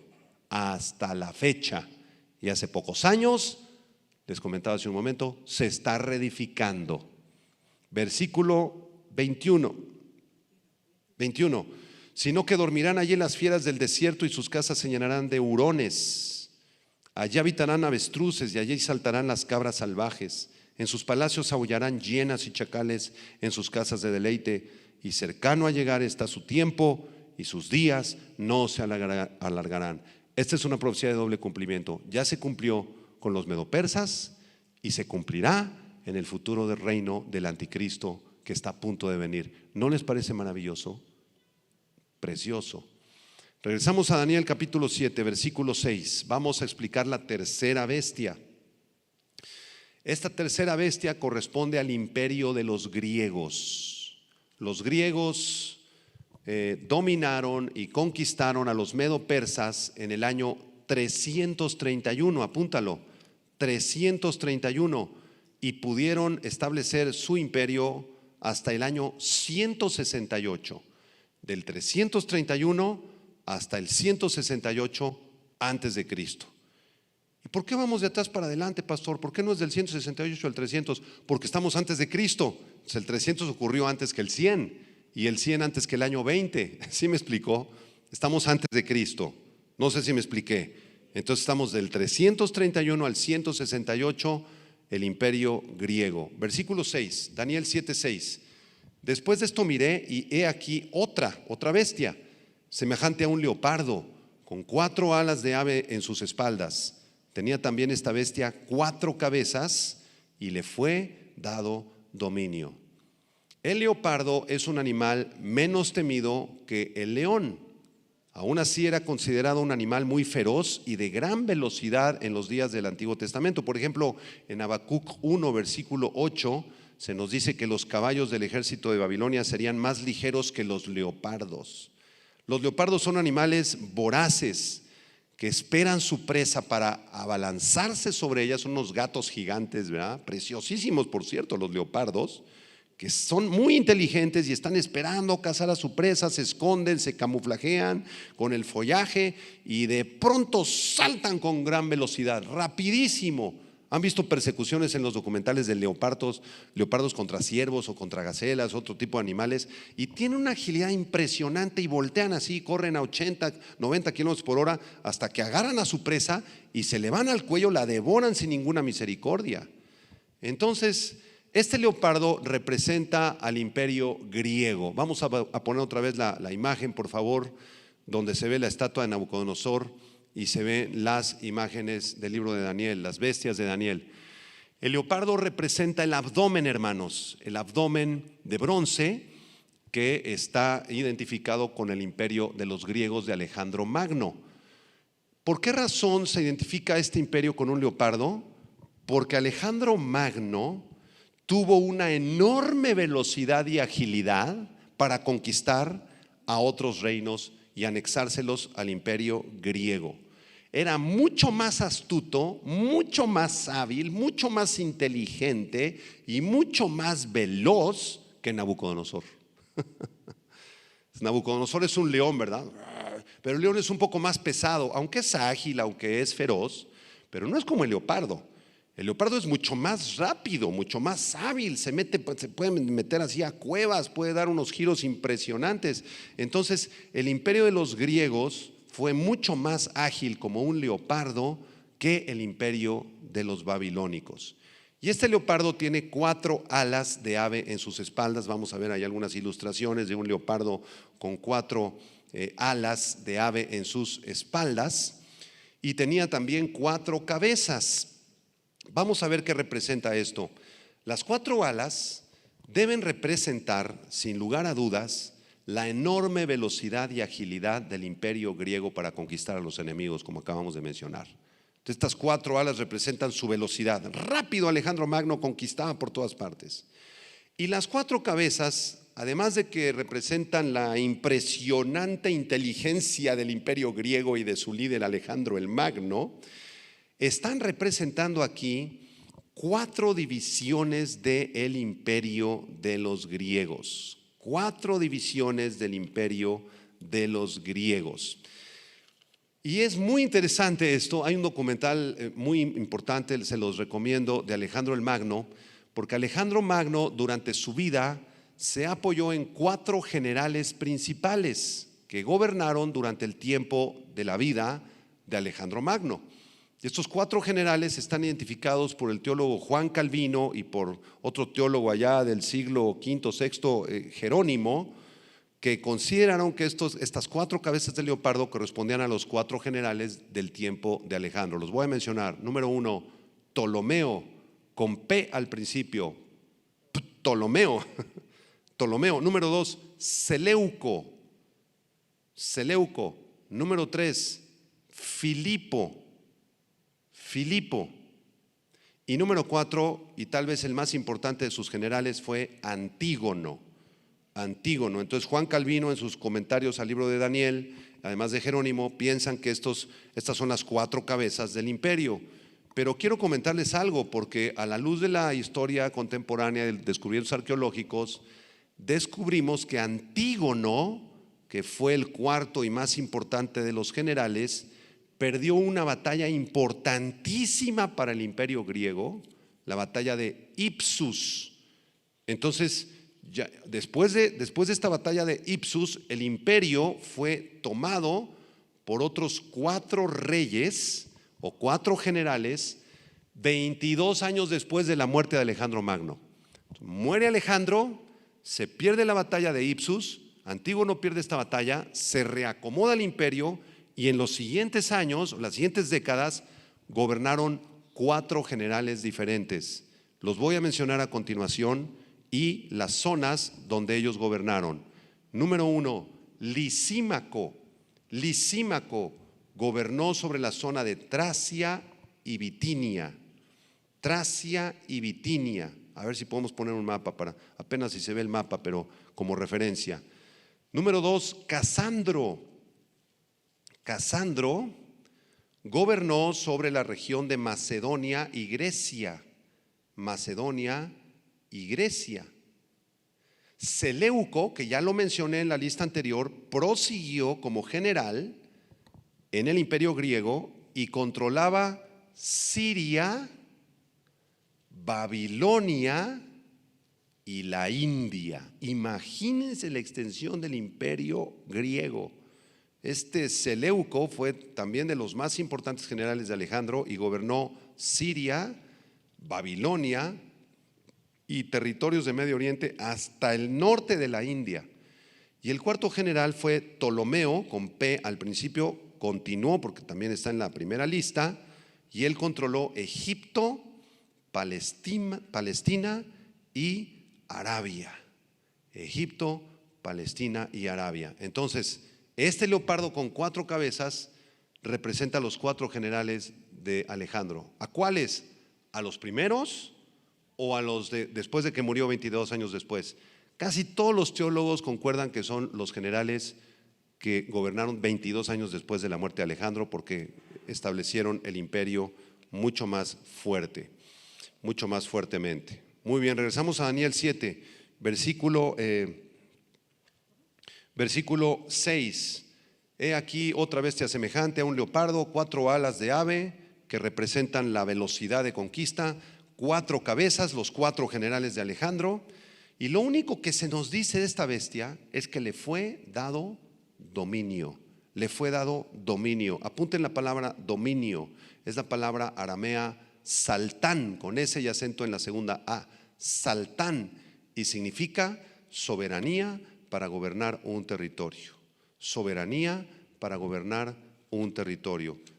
hasta la fecha. Y hace pocos años, les comentaba hace un momento, se está reedificando. Versículo 21: sino que dormirán allí las fieras del desierto, y sus casas se llenarán de hurones. Allí habitarán avestruces, y allí saltarán las cabras salvajes. En sus palacios aullarán hienas y chacales, en sus casas de deleite. Y cercano a llegar está su tiempo, y sus días no se alargarán. Esta es una profecía de doble cumplimiento. Ya se cumplió con los medopersas y se cumplirá en el futuro del reino del anticristo que está a punto de venir. ¿No les parece maravilloso? Precioso. Regresamos a Daniel capítulo 7, versículo 6. Vamos a explicar la tercera bestia. Esta tercera bestia corresponde al imperio de los griegos. Los griegos dominaron y conquistaron a los medo-persas en el año 331, apúntalo, 331, y pudieron establecer su imperio hasta el año 168. Del 331 hasta el 168 antes de Cristo. ¿Y por qué vamos de atrás para adelante, pastor? ¿Por qué no es del 168 al 300? Porque estamos antes de Cristo. El 300 ocurrió antes que el 100 y el 100 antes que el año 20. ¿Sí me explicó? Estamos antes de Cristo. No sé si me expliqué. Entonces estamos del 331 al 168, el imperio griego. Versículo 6, Daniel 7:6. Después de esto miré, y he aquí otra bestia, semejante a un leopardo, con 4 alas de ave en sus espaldas. Tenía también esta bestia 4 cabezas, y le fue dado dominio. El leopardo es un animal menos temido que el león. Aún así era considerado un animal muy feroz y de gran velocidad en los días del Antiguo Testamento. Por ejemplo, en Habacuc 1, versículo 8, se nos dice que los caballos del ejército de Babilonia serían más ligeros que los leopardos. Los leopardos son animales voraces que esperan su presa para abalanzarse sobre ella. Son unos gatos gigantes, ¿verdad? Preciosísimos, por cierto, los leopardos, que son muy inteligentes y están esperando cazar a su presa. Se esconden, se camuflajean con el follaje y de pronto saltan con gran velocidad, rapidísimo. ¿Han visto persecuciones en los documentales de leopardos contra ciervos o contra gacelas, otro tipo de animales? Y tienen una agilidad impresionante y voltean así, corren a 80, 90 kilómetros por hora hasta que agarran a su presa y se le van al cuello, la devoran sin ninguna misericordia. Entonces, este leopardo representa al imperio griego. Vamos a poner otra vez la imagen, por favor, donde se ve la estatua de Nabucodonosor y se ven las imágenes del libro de Daniel, las bestias de Daniel. El leopardo representa el abdomen, hermanos, el abdomen de bronce que está identificado con el imperio de los griegos de Alejandro Magno. ¿Por qué razón se identifica este imperio con un leopardo? Porque Alejandro Magno tuvo una enorme velocidad y agilidad para conquistar a otros reinos y anexárselos al imperio griego. Era mucho más astuto, mucho más hábil, mucho más inteligente y mucho más veloz que Nabucodonosor. Nabucodonosor es un león, ¿verdad? Pero el león es un poco más pesado, aunque es ágil, aunque es feroz, pero no es como el leopardo. El leopardo es mucho más rápido, mucho más hábil, se puede meter así a cuevas, puede dar unos giros impresionantes. Entonces, el imperio de los griegos fue mucho más ágil como un leopardo que el imperio de los babilónicos. Y este leopardo tiene 4 alas de ave en sus espaldas. Vamos a ver ahí algunas ilustraciones de un leopardo con 4 alas de ave en sus espaldas. Y tenía también 4 cabezas. Vamos a ver qué representa esto. Las 4 alas deben representar, sin lugar a dudas, la enorme velocidad y agilidad del imperio griego para conquistar a los enemigos, como acabamos de mencionar. Entonces, estas 4 alas representan su velocidad. Rápido Alejandro Magno conquistaba por todas partes. Y las 4 cabezas, además de que representan la impresionante inteligencia del imperio griego y de su líder Alejandro el Magno, están representando aquí 4 divisiones del imperio de los griegos. 4 divisiones del imperio de los griegos. Y es muy interesante esto. Hay un documental muy importante, se los recomiendo, de Alejandro el Magno, porque Alejandro Magno durante su vida se apoyó en 4 generales principales que gobernaron durante el tiempo de la vida de Alejandro Magno. Y estos 4 generales están identificados por el teólogo Juan Calvino y por otro teólogo allá del siglo V, VI, Jerónimo, que consideraron que estas 4 cabezas de leopardo correspondían a los 4 generales del tiempo de Alejandro. Los voy a mencionar. Número 1, Ptolomeo, con P al principio. Ptolomeo. Número 2, Seleuco. Número 3, Filipo. Y número 4, y tal vez el más importante de sus generales, fue Antígono. Entonces Juan Calvino, en sus comentarios al libro de Daniel, además de Jerónimo, piensan que estas son las 4 cabezas del imperio. Pero quiero comentarles algo, porque a la luz de la historia contemporánea, de descubrimientos arqueológicos, descubrimos que Antígono, que fue el 4º y más importante de los generales, perdió una batalla importantísima para el imperio griego, la batalla de Ipsus. Entonces, ya después de esta batalla de Ipsus, el imperio fue tomado por otros 4 reyes o 4 generales 22 años después de la muerte de Alejandro Magno. Muere Alejandro, se pierde la batalla de Ipsus, Antígono pierde esta batalla, se reacomoda el imperio y en los siguientes años, las siguientes décadas, gobernaron 4 generales diferentes. Los voy a mencionar a continuación y las zonas donde ellos gobernaron. Número 1, Lisímaco. Gobernó sobre la zona de Tracia y Bitinia. A ver si podemos poner un mapa, apenas si se ve el mapa, pero como referencia. Número 2, Casandro gobernó sobre la región de Macedonia y Grecia. Seleuco, que ya lo mencioné en la lista anterior, prosiguió como general en el imperio griego y controlaba Siria, Babilonia y la India. Imagínense la extensión del imperio griego. Este Seleuco fue también de los más importantes generales de Alejandro y gobernó Siria, Babilonia y territorios de Medio Oriente hasta el norte de la India. Y el 4º general fue Ptolomeo, con P al principio, continuó porque también está en la primera lista, y él controló Egipto, Palestina y Arabia. Entonces, este leopardo con 4 cabezas representa a los 4 generales de Alejandro. ¿A cuáles? ¿A los primeros o a los después de que murió 22 años después? Casi todos los teólogos concuerdan que son los generales que gobernaron 22 años después de la muerte de Alejandro, porque establecieron el imperio mucho más fuertemente. Muy bien, regresamos a Daniel 7, versículo 6. He aquí otra bestia semejante a un leopardo, 4 alas de ave que representan la velocidad de conquista, 4 cabezas, los 4 generales de Alejandro. Y lo único que se nos dice de esta bestia es que le fue dado dominio. Apunten la palabra dominio. Es la palabra aramea saltán, con S y acento en la segunda A. Saltán, y significa soberanía para gobernar un territorio.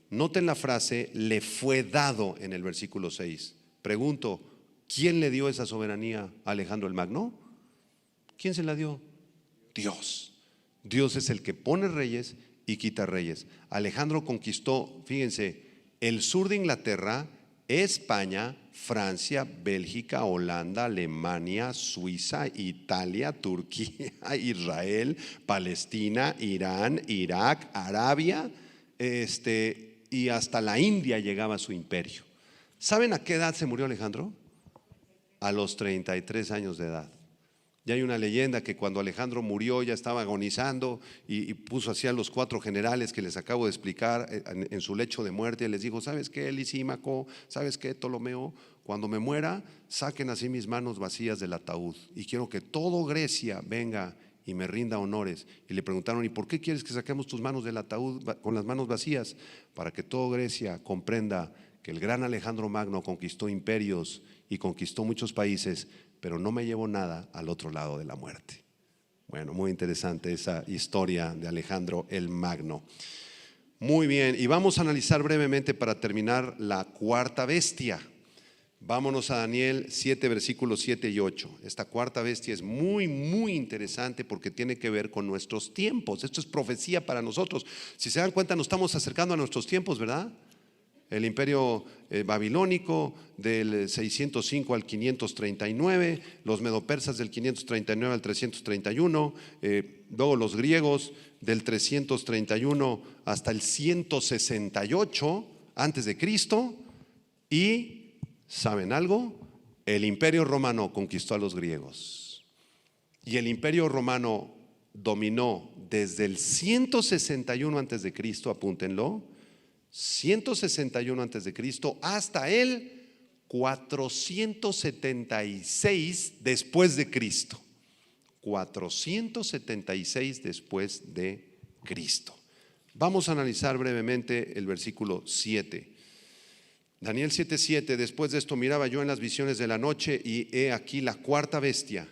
Noten la frase le fue dado en el versículo 6. Pregunto, ¿quién le dio esa soberanía a Alejandro el Magno? ¿Quién se la dio? Dios. Dios es el que pone reyes y quita reyes. Alejandro conquistó, fíjense, el sur de Inglaterra, España, Francia, Bélgica, Holanda, Alemania, Suiza, Italia, Turquía, Israel, Palestina, Irán, Irak, Arabia, y hasta la India llegaba su imperio. ¿Saben a qué edad se murió Alejandro? A los 33 años de edad. Ya hay una leyenda que cuando Alejandro murió ya estaba agonizando y puso así a los 4 generales que les acabo de explicar en su lecho de muerte. Y les dijo: ¿sabes qué, Lisímaco? ¿Sabes qué, Ptolomeo? Cuando me muera, saquen así mis manos vacías del ataúd y quiero que todo Grecia venga y me rinda honores. Y le preguntaron: ¿y por qué quieres que saquemos tus manos del ataúd con las manos vacías? Para que todo Grecia comprenda que el gran Alejandro Magno conquistó imperios y conquistó muchos países, pero no me llevó nada al otro lado de la muerte. Bueno, muy interesante esa historia de Alejandro el Magno. Muy bien, y vamos a analizar brevemente para terminar la cuarta bestia. Vámonos a Daniel 7, versículos 7 y 8. Esta cuarta bestia es muy, muy interesante porque tiene que ver con nuestros tiempos. Esto es profecía para nosotros. Si se dan cuenta, nos estamos acercando a nuestros tiempos, ¿verdad? El imperio babilónico del 605 al 539, los medopersas del 539 al 331, luego los griegos del 331 hasta el 168 antes de Cristo. Y ¿saben algo? El imperio romano conquistó a los griegos y el imperio romano dominó desde el 161 antes de Cristo, apúntenlo, 161 antes de Cristo hasta el 476 después de Cristo. 476 después de Cristo. Vamos a analizar brevemente el versículo 7. Daniel 7:7. Después de esto miraba yo en las visiones de la noche y he aquí la cuarta bestia,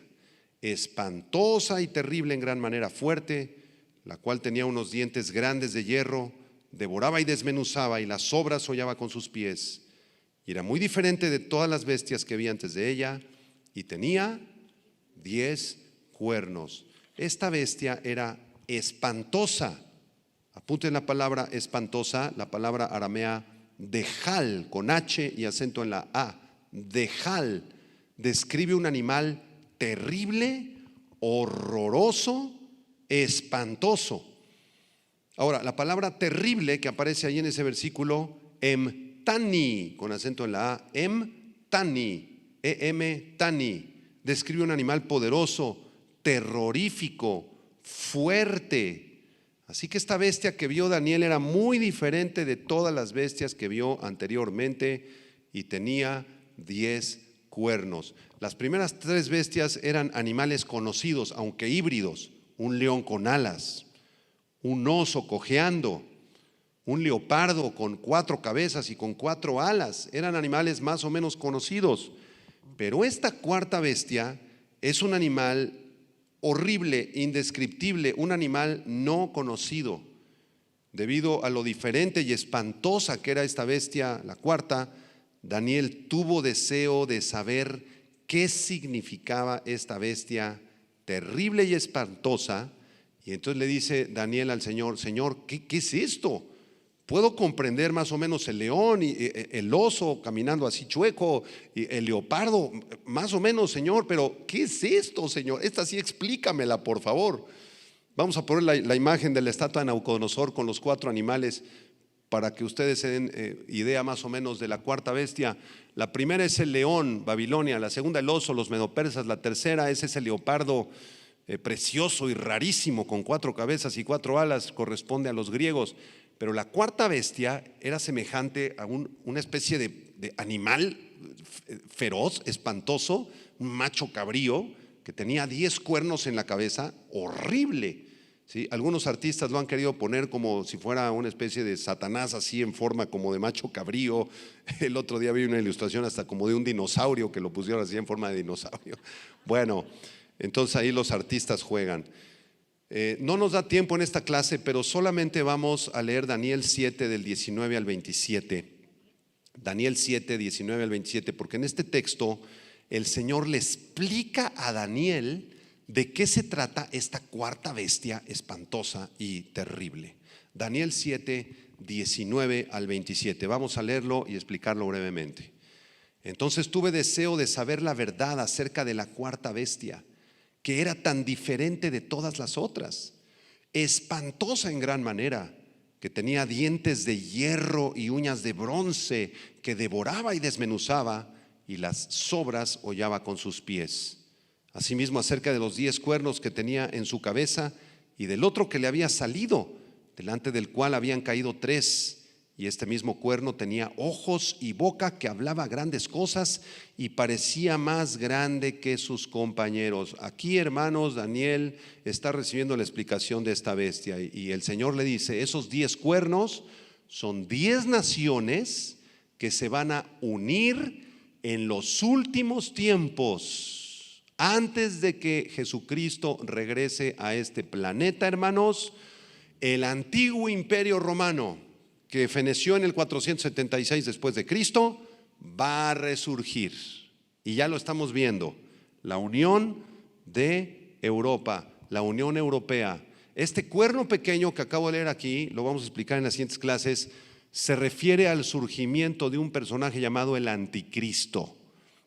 espantosa y terrible en gran manera, fuerte, la cual tenía unos dientes grandes de hierro, devoraba y desmenuzaba y las sobras hollaba con sus pies, y era muy diferente de todas las bestias que vi antes de ella, y tenía 10 cuernos. Esta bestia era espantosa. Apunten la palabra espantosa, la palabra aramea dejal, con H y acento en la A. Dejal describe un animal terrible, horroroso, espantoso. Ahora, la palabra terrible que aparece ahí en ese versículo, emtani, con acento en la A, emtani, tani, describe un animal poderoso, terrorífico, fuerte. Así que esta bestia que vio Daniel era muy diferente de todas las bestias que vio anteriormente y tenía 10 cuernos. Las primeras 3 bestias eran animales conocidos, aunque híbridos: un león con alas, un oso cojeando, un leopardo con 4 cabezas y con 4 alas. Eran animales más o menos conocidos. Pero esta cuarta bestia es un animal horrible, indescriptible, un animal no conocido. Debido a lo diferente y espantosa que era esta bestia, la cuarta, Daniel tuvo deseo de saber qué significaba esta bestia terrible y espantosa. Y entonces le dice Daniel al Señor: Señor, ¿qué es esto? Puedo comprender más o menos el león y el oso caminando así chueco, y el leopardo, más o menos, Señor, pero ¿qué es esto, Señor? Esta sí explícamela, por favor. Vamos a poner la imagen de la estatua de Nabucodonosor con los 4 animales para que ustedes se den idea más o menos de la cuarta bestia. La primera es el león, Babilonia; la segunda el oso, los medopersas; la tercera es ese leopardo precioso y rarísimo con 4 cabezas y 4 alas, corresponde a los griegos. Pero la cuarta bestia era semejante a una especie de animal feroz, espantoso, un macho cabrío que tenía 10 cuernos en la cabeza, horrible. ¿Sí? Algunos artistas lo han querido poner como si fuera una especie de Satanás, así en forma como de macho cabrío. El otro día vi una ilustración hasta como de un dinosaurio, que lo pusieron así en forma de dinosaurio. Bueno, entonces ahí los artistas juegan. No nos da tiempo en esta clase, pero solamente vamos a leer Daniel 7 del 19 al 27. Daniel 7, 19 al 27, porque en este texto el Señor le explica a Daniel ¿De qué se trata esta cuarta bestia espantosa y terrible? Daniel 7, 19 al 27. Vamos a leerlo y explicarlo brevemente. Entonces tuve deseo de saber la verdad acerca de la cuarta bestia, que era tan diferente de todas las otras, espantosa en gran manera, que tenía dientes de hierro y uñas de bronce, que devoraba y desmenuzaba, y las sobras hollaba con sus pies. Asimismo, acerca de los 10 cuernos que tenía en su cabeza, y del otro que le había salido, delante del cual habían caído 3, y este mismo cuerno tenía ojos y boca, que hablaba grandes cosas y parecía más grande que sus compañeros. Aquí, hermanos, Daniel está recibiendo la explicación de esta bestia, y el Señor le dice: esos 10 cuernos son 10 naciones que se van a unir en los últimos tiempos, antes de que Jesucristo regrese a este planeta, hermanos. El antiguo imperio romano, que feneció en el 476 después de Cristo, va a resurgir. Y ya lo estamos viendo. La unión de Europa, la Unión Europea. Este cuerno pequeño que acabo de leer aquí, lo vamos a explicar en las siguientes clases, se refiere al surgimiento de un personaje llamado el Anticristo.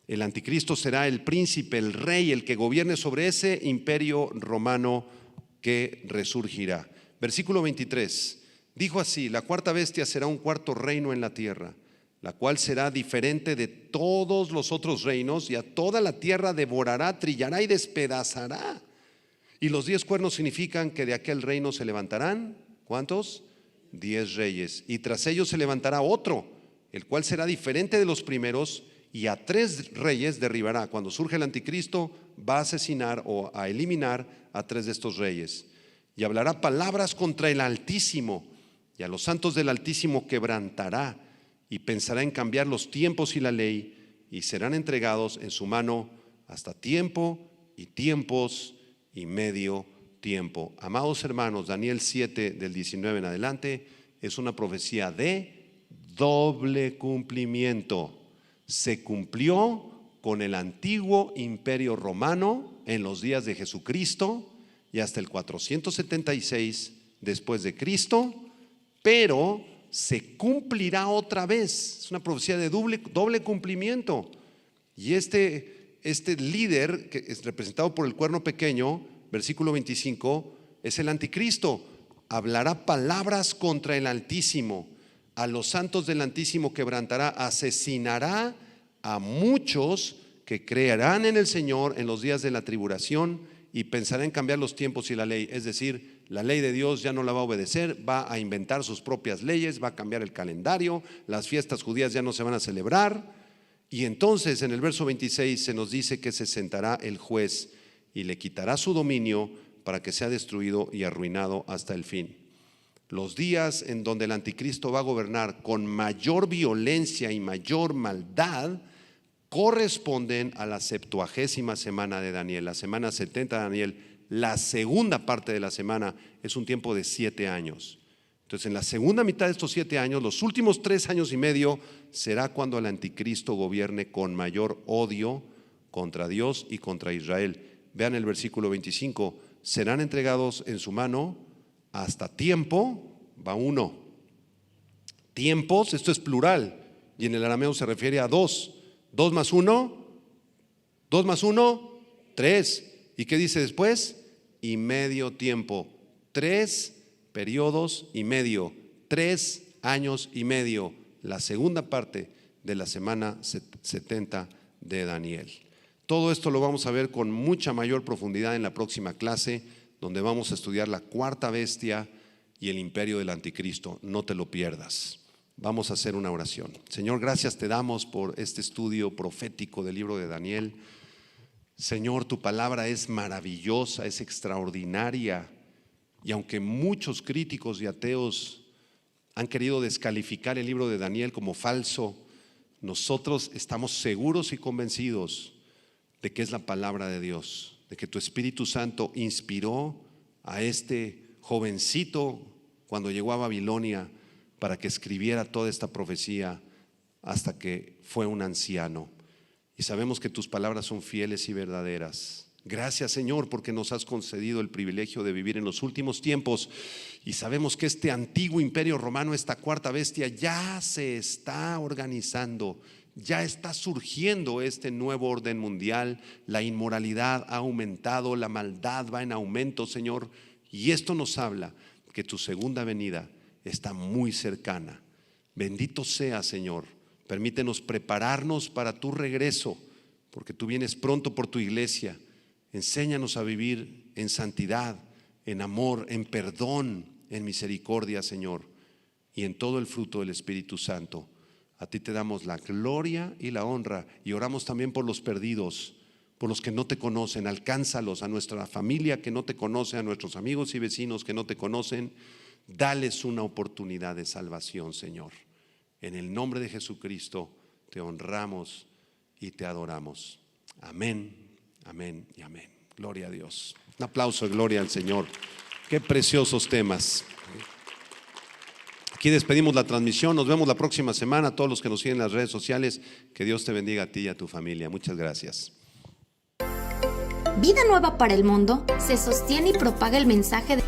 El Anticristo será el príncipe, el rey, el que gobierne sobre ese imperio romano que resurgirá. Versículo 23, dijo así: la cuarta bestia será un cuarto reino en la tierra, la cual será diferente de todos los otros reinos, y a toda la tierra devorará, trillará y despedazará. Y los 10 cuernos significan que de aquel reino se levantarán, ¿cuántos? 10 reyes, y tras ellos se levantará otro, el cual será diferente de los primeros, y a 3 reyes derribará. Cuando surge el Anticristo, va a asesinar o a eliminar a 3 de estos reyes. Y hablará palabras contra el Altísimo, y a los santos del Altísimo quebrantará, y pensará en cambiar los tiempos y la ley, y serán entregados en su mano hasta tiempo y tiempos y medio tiempo. Amados hermanos, Daniel 7 del 19 en adelante es una profecía de doble cumplimiento. Se cumplió con el antiguo imperio romano en los días de Jesucristo y hasta el 476 después de Cristo, pero se cumplirá otra vez. Es una profecía de doble cumplimiento. Y este líder, que es representado por el cuerno pequeño, versículo 25, es el Anticristo. Hablará palabras contra el Altísimo, a los santos del Altísimo quebrantará, asesinará a muchos que creerán en el Señor en los días de la tribulación, y pensará en cambiar los tiempos y la ley. Es decir, la ley de Dios ya no la va a obedecer, va a inventar sus propias leyes, va a cambiar el calendario, las fiestas judías ya no se van a celebrar. Y entonces en el verso 26 se nos dice que se sentará el juez y le quitará su dominio para que sea destruido y arruinado hasta el fin. Los días en donde el Anticristo va a gobernar con mayor violencia y mayor maldad corresponden a la 70ª semana de Daniel, la semana 70 de Daniel. La segunda parte de la semana es un tiempo de 7 años. Entonces, en la segunda mitad de estos 7 años, los últimos 3 años y medio, será cuando el Anticristo gobierne con mayor odio contra Dios y contra Israel. Vean el versículo 25: serán entregados en su mano hasta tiempo, va uno. Tiempos, esto es plural, y en el arameo se refiere a 2. 2 más 1, 2 más 1, 3. ¿Y qué dice después? Y medio tiempo. 3 periodos y medio, 3 años y medio, la segunda parte de la semana 70 de Daniel. Todo esto lo vamos a ver con mucha mayor profundidad en la próxima clase, donde vamos a estudiar la cuarta bestia y el imperio del Anticristo. No te lo pierdas. Vamos a hacer una oración. Señor, gracias te damos por este estudio profético del libro de Daniel. Señor, tu palabra es maravillosa, es extraordinaria, y aunque muchos críticos y ateos han querido descalificar el libro de Daniel como falso, nosotros estamos seguros y convencidos de que es la palabra de Dios, de que tu Espíritu Santo inspiró a este jovencito cuando llegó a Babilonia para que escribiera toda esta profecía hasta que fue un anciano. Y sabemos que tus palabras son fieles y verdaderas. Gracias, Señor, porque nos has concedido el privilegio de vivir en los últimos tiempos y sabemos que este antiguo imperio romano, esta cuarta bestia, ya se está organizando, ya está surgiendo este nuevo orden mundial. La inmoralidad ha aumentado, la maldad va en aumento, Señor, y esto nos habla que tu segunda venida está muy cercana. Bendito sea, Señor. Permítenos prepararnos para tu regreso, porque tú vienes pronto por tu iglesia. Enséñanos a vivir en santidad, en amor, en perdón, en misericordia, Señor, y en todo el fruto del Espíritu Santo. A ti te damos la gloria y la honra, y oramos también por los perdidos, por los que no te conocen. Alcánzalos, a nuestra familia que no te conoce, a nuestros amigos y vecinos que no te conocen. Dales una oportunidad de salvación, Señor. En el nombre de Jesucristo te honramos y te adoramos. Amén. Amén y amén. Gloria a Dios. Un aplauso de gloria al Señor. Qué preciosos temas. Aquí despedimos la transmisión. Nos vemos la próxima semana. A todos los que nos siguen en las redes sociales, que Dios te bendiga a ti y a tu familia. Muchas gracias. Vida Nueva para el Mundo se sostiene y propaga el mensaje de